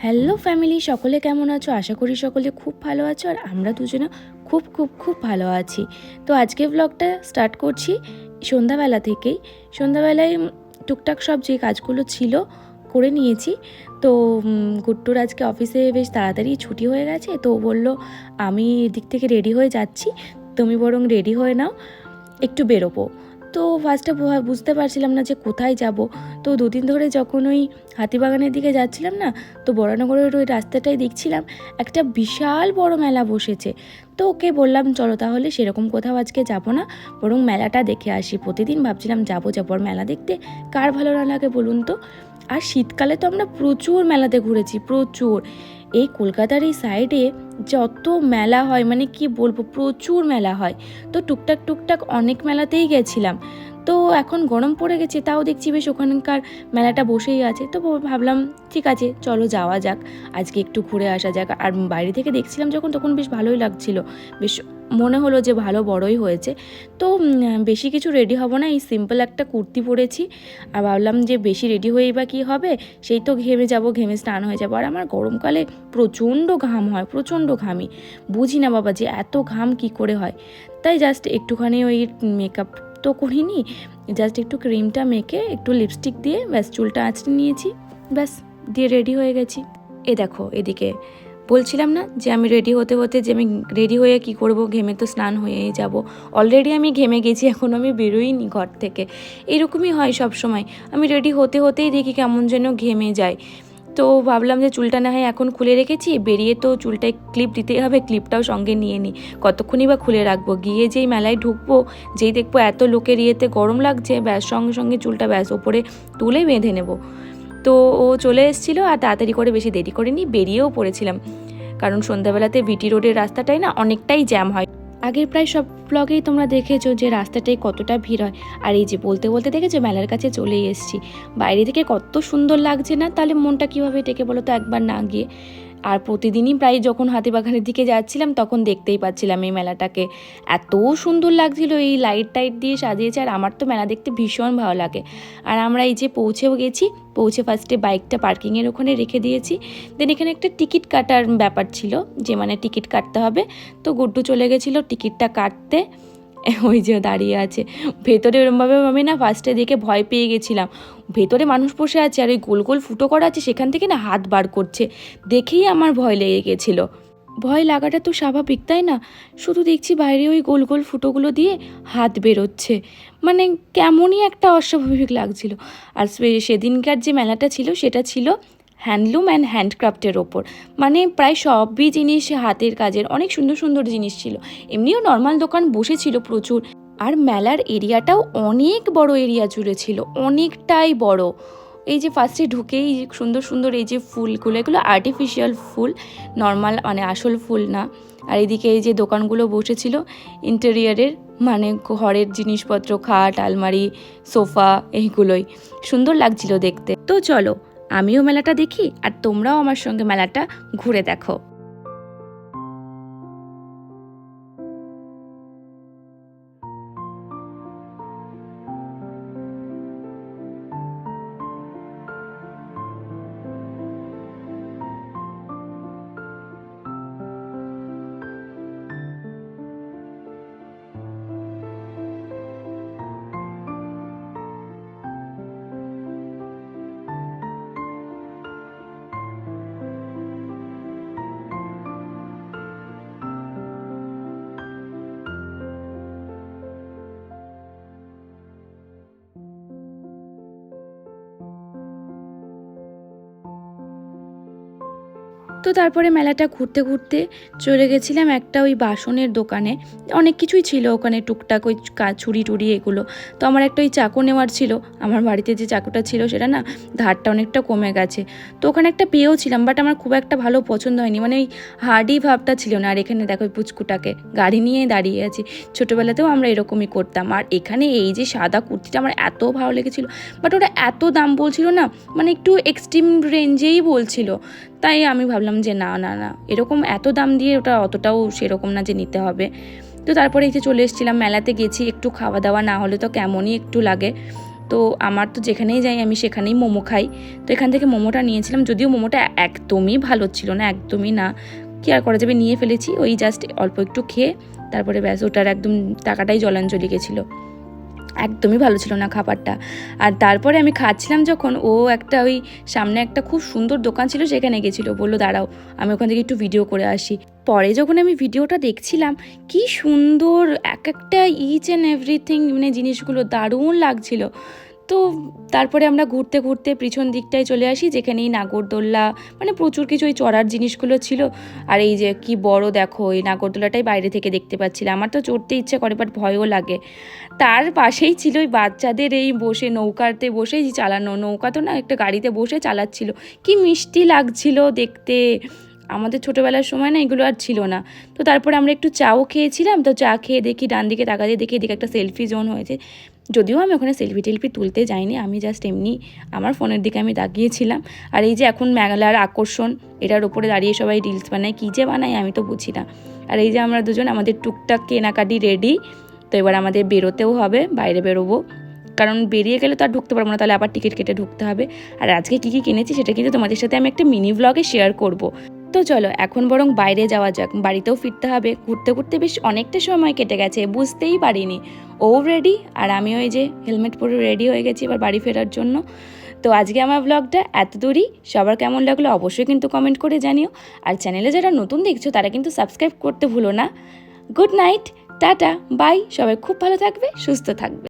Hello family, সকলে কেমন আছো? আশা করি সকলে খুব ভালো আছো আর আমরা দুজনে খুব খুব খুব ভালো আছি। তো আজকে ব্লগটা স্টার্ট করছি সন্ধ্যাবেলা থেকেই। সন্ধ্যাবেলায় টুকটাক সব যে কাজগুলো ছিল করে নিয়েছি। তো গুড্ডুর আজকে অফিসে বেশ তাড়াতাড়ি ছুটি হয়ে গেছে, তো বললো আমি এদিক থেকে রেডি হয়ে যাচ্ছি, তুমি বরং রেডি হয়ে নাও, একটু বেরোবো। তো ফার্স্টে বুঝতে পারছিলাম না যে কোথায় যাব। তো দুদিন ধরে যখন ওই হাতিবাগানের দিকে যাচ্ছিলাম না, তো বরানগরের ওই রাস্তাটাই দেখছিলাম একটা বিশাল বড় মেলা বসেছে। তো ওকে বললাম চলো তাহলে সেরকম কোথাও আজকে যাব না, বরং মেলাটা দেখে আসি। প্রতিদিন ভাবছিলাম যাবো আর মেলা দেখতে কার ভালো না লাগে বলুন তো। আর শীতকালে তো আমরা প্রচুর মেলাতে ঘুরেছি, প্রচুর। এই কলকাতার এই সাইডে যত মেলা হয় মানে কি বলবো, প্রচুর মেলা হয়। তো টুকটাক অনেক মেলাতেই গেছিলাম। তো এখন গরম পড়ে গেছে, তাও দেখছি বেশ ওখানকার মেলাটা বসেই আছে। তো ভাবলাম ঠিক আছে চলো যাওয়া যাক, আজকে একটু ঘুরে আসা যাক। আর বাইরে থেকে দেখছিলাম যখন, তখন বেশ ভালোই লাগছিল, বেশ মনে হলো যে ভালো বড়ই হয়েছে। তো বেশি কিছু রেডি হব না, এই সিম্পল একটা কুর্তি পরেছি। আর ভাবলাম যে বেশি রেডি হয়েই বা কী হবে, সেই তো ঘেমে যাব, ঘেমে স্নান হয়ে যাবো। আর আমার গরমকালে প্রচণ্ড ঘাম হয়, প্রচণ্ড ঘামি, বুঝি না বাবা যে এত ঘাম কি করে হয়। তাই জাস্ট একটুখানি ওই মেকআপ তো করিনি, জাস্ট একটু ক্রিমটা মেখে একটু লিপস্টিক দিয়ে ব্যাস চুলটা আঁচড়ে নিয়েছি, ব্যাস দিয়ে রেডি হয়ে গেছি। এ দেখো এদিকে বলছিলাম না যে আমি রেডি হতে হতে যে আমি রেডি হয়ে কি করব, ঘেমে তো স্নান হয়েই যাব। অলরেডি আমি ঘেমে গেছি, এখন আমি বেরোইনি ঘর থেকে। এরকমই হয় সব সময়, আমি রেডি হতে হতেই দেখি কেমন যেন ঘেমে যায়। তো ভাবলাম যে চুলটা না হয় এখন খুলে রেখেছি, বেরিয়ে তো চুলটায় ক্লিপ দিতেই হবে, ক্লিপটাও সঙ্গে নিয়ে নিই। কতক্ষণই বা খুলে রাখবো, গিয়ে যেই মেলায় ঢুকবো, যেই দেখবো এত লোকের ইয়েতে গরম লাগছে, ব্যাস সঙ্গে সঙ্গে চুলটা ব্যাস ওপরে তুলে বেঁধে নেব। তো ও চলে এসেছিলো আর তাড়াতাড়ি করে বেশি দেরি করিনি, বেরিয়েও পড়েছিলাম। কারণ সন্ধ্যাবেলাতে ভিটি রোডের রাস্তাটাই না অনেকটাই জ্যাম হয়। আগের প্রায় সব ব্লগেই তোমরা দেখেছো যে রাস্তাটায় কতটা ভিড় হয়। আর এই যে বলতে বলতে দেখেছো মেলার কাছে চলেই এসেছি। বাইরে থেকে কত সুন্দর লাগছে না, তাহলে মনটা কীভাবে টেকে বলো তো একবার না গিয়ে। আর প্রতিদিনই প্রায় যখন হাতিবাগানের দিকে যাচ্ছিলাম তখন দেখতেই পাচ্ছিলাম এই মেলাটাকে, এত সুন্দর লাগছিল, এই লাইট টাইট দিয়ে সাজিয়েছে। আর আমার তো মেলা দেখতে ভীষণ ভালো লাগে। আর আমরা এই যে পৌঁছেও গেছি, পৌঁছে ফার্স্টে বাইকটা পার্কিংয়ের ওখানে রেখে দিয়েছি। দেন এখানে একটা টিকিট কাটার ব্যাপার ছিল, যে মানে টিকিট কাটতে হবে। তো গুড্ডু চলে গেছিলো টিকিটটা কাটতে, ওই যে দাঁড়িয়ে আছে ভেতরে। ওরমভাবে আমি না ফার্স্টে দেখে ভয় পেয়ে গেছিলাম, ভেতরে মানুষ বসে আছে আর ওই গোল গোল ফুটো করা আছে, সেখান থেকে না হাত বার করছে, দেখেই আমার ভয় লেগে গেছিলো। ভয় লাগাটা তো স্বাভাবিক তাই না, শুধু দেখছি বাইরে ওই গোল গোল ফুটোগুলো দিয়ে হাত বেরোচ্ছে, মানে কেমনই একটা অস্বাভাবিক লাগছিল। আর সেদিনকার যে মেলাটা ছিল সেটা ছিল হ্যান্ডলুম অ্যান্ড হ্যান্ডক্রাফটের ওপর, মানে প্রায় সবই জিনিস হাতের কাজের, অনেক সুন্দর সুন্দর জিনিস ছিল। এমনিও নর্মাল দোকান বসেছিল প্রচুর। আর মেলার এরিয়াটাও অনেক বড় এরিয়া জুড়ে ছিল, অনেকটাই বড়। এই যে ফার্স্টে ঢুকেই সুন্দর সুন্দর এই যে ফুলগুলো, এগুলো আর্টিফিশিয়াল ফুল, নর্মাল মানে আসল ফুল না। আর এদিকে এই যে দোকানগুলো বসেছিল ইন্টেরিয়ারের, মানে ঘরের জিনিসপত্র, খাট, আলমারি, সোফা, এইগুলোই সুন্দর লাগছিল দেখতে। তো চলো আমিও মেলাটা দেখি আর তোমরাও আমার সঙ্গে মেলাটা ঘুরে দেখো। তো তারপরে মেলাটা ঘুরতে ঘুরতে চলে গেছিলাম একটা ওই বাসনের দোকানে, অনেক কিছুই ছিল ওখানে টুকটাক, ওই ছুরি টুরি এগুলো। তো আমার একটা ওই চাকু নেওয়ার ছিল, আমার বাড়িতে যে চাকুটা ছিল সেটা না ধারটা অনেকটা কমে গেছে। তো ওখানে একটা পেয়েও ছিলাম, বাট আমার খুব একটা ভালো পছন্দ হয়নি, মানে ওই হার্ডি ভাবটা ছিল না। আর এখানে দেখো পুচকুটাকে গাড়ি নিয়ে দাঁড়িয়ে আছি, ছোটোবেলাতেও আমরা এরকমই করতাম। আর এখানে এই যে সাদা কুর্তিটা আমার এত ভালো লেগেছিল, বাট ওটা এত দাম বলছিল না, মানে একটু এক্সট্রিম রেঞ্জেই বলছিল। তাই আমি ভাবলাম যে না না না, এরকম এত দাম দিয়ে ওটা অতটাও সেরকম না যে নিতে হবে। তো তারপরে এই যে চলে এসেছিলাম, মেলাতে গেছি, একটু খাওয়া দাওয়া না হলে তো কেমনই একটু লাগে। তো আমার তো যেখানেই যাই আমি সেখানেই মোমো খাই। তো এখান থেকে মোমোটা নিয়েছিলাম, যদিও মোমোটা একদমই ভালো ছিল না, একদমই না, কি আর করা যাবে, নিয়ে ফেলেছি। ওই জাস্ট অল্প একটু খেয়ে তারপরে ব্যাস, ওটার একদম টাকাটাই জলাঞ্জলি গেছিলো, একদমই ভালো ছিল না খাবারটা। আর তারপরে আমি খাচ্ছিলাম যখন, ও একটা ওই সামনে একটা খুব সুন্দর দোকান ছিল সেখানে গেছিলো, বললো দাঁড়াও আমি ওখান থেকে একটু ভিডিও করে আসি। পরে যখন আমি ভিডিওটা দেখছিলাম, কি সুন্দর এক একটা ইচ অ্যান্ড এভরিথিং, মানে জিনিসগুলো দারুণ লাগছিল। তো তারপরে আমরা ঘুরতে ঘুরতে পিছন দিকটায় চলে আসি, যেখানেই নাগরদোল্লা, মানে প্রচুর কিছু ওই চড়ার জিনিসগুলো ছিল। আর এই যে কি বড় দেখো, এই নাগরদোল্লাটাই বাইরে থেকে দেখতে পাচ্ছিলাম, আমার তো চড়তে ইচ্ছে করে বাট ভয়ও লাগে। তার পাশেই ছিল ওই বাচ্চাদের এই বসে নৌকাতে বসে চালানো, নৌকা তো না, একটা গাড়িতে বসে চালাচ্ছিল, কি মিষ্টি লাগছিল দেখতে। আমাদের ছোটোবেলার সময় না এগুলো আর ছিল না। তো তারপরে আমরা একটু চাও খেয়েছিলাম, তো চা খেয়ে দেখি ডান দিকে তাকাতে দেখি এদিকে একটা সেলফি জোন হয়েছে। যদিও আমি ওখানে সেলফি টেলফি তুলতে যাইনি, আমি জাস্ট এমনি আমার ফোনের দিকে আমি তাকিয়েছিলাম। আর এই যে এখন মেঘালার আকর্ষণ, এটার উপরে দাঁড়িয়ে সবাই রিলস বানায়, কী যে বানায় আমি তো বুঝি না। আর এই যে আমরা দুজন আমাদের টুকটাক কেনাকাটি রেডি। তো এবার আমাদের বেরোতেও হবে, বাইরে বেরোবো, কারণ বেরিয়ে গেলে তো আর ঢুকতে পারবো না, তাহলে আবার টিকিট কেটে ঢুকতে হবে। আর আজকে কী কী কিনেছি সেটা কিন্তু তোমাদের সাথে আমি একটা মিনি ব্লগে শেয়ার করব। তো চলো এখন বরং বাইরে যাওয়া যাক, বাড়িতেও ফিরতে হবে। ঘুরতে ঘুরতে বেশ অনেকটা সময় কেটে গেছে, বুঝতেই পারিনি। ও রেডি আর আমিও এই যে হেলমেট পরে রেডি হয়ে গেছি এবার বাড়ি ফেরার জন্য। তো আজকে আমার ব্লগটা এত দূরই। সবার কেমন লাগলো অবশ্যই কিন্তু কমেন্ট করে জানিও। আর চ্যানেলে যারা নতুন দেখছো তারা কিন্তু সাবস্ক্রাইব করতে ভুলো না। গুড নাইট, টাটা, বাই, সবাই খুব ভালো থাকবে, সুস্থ থাকবে।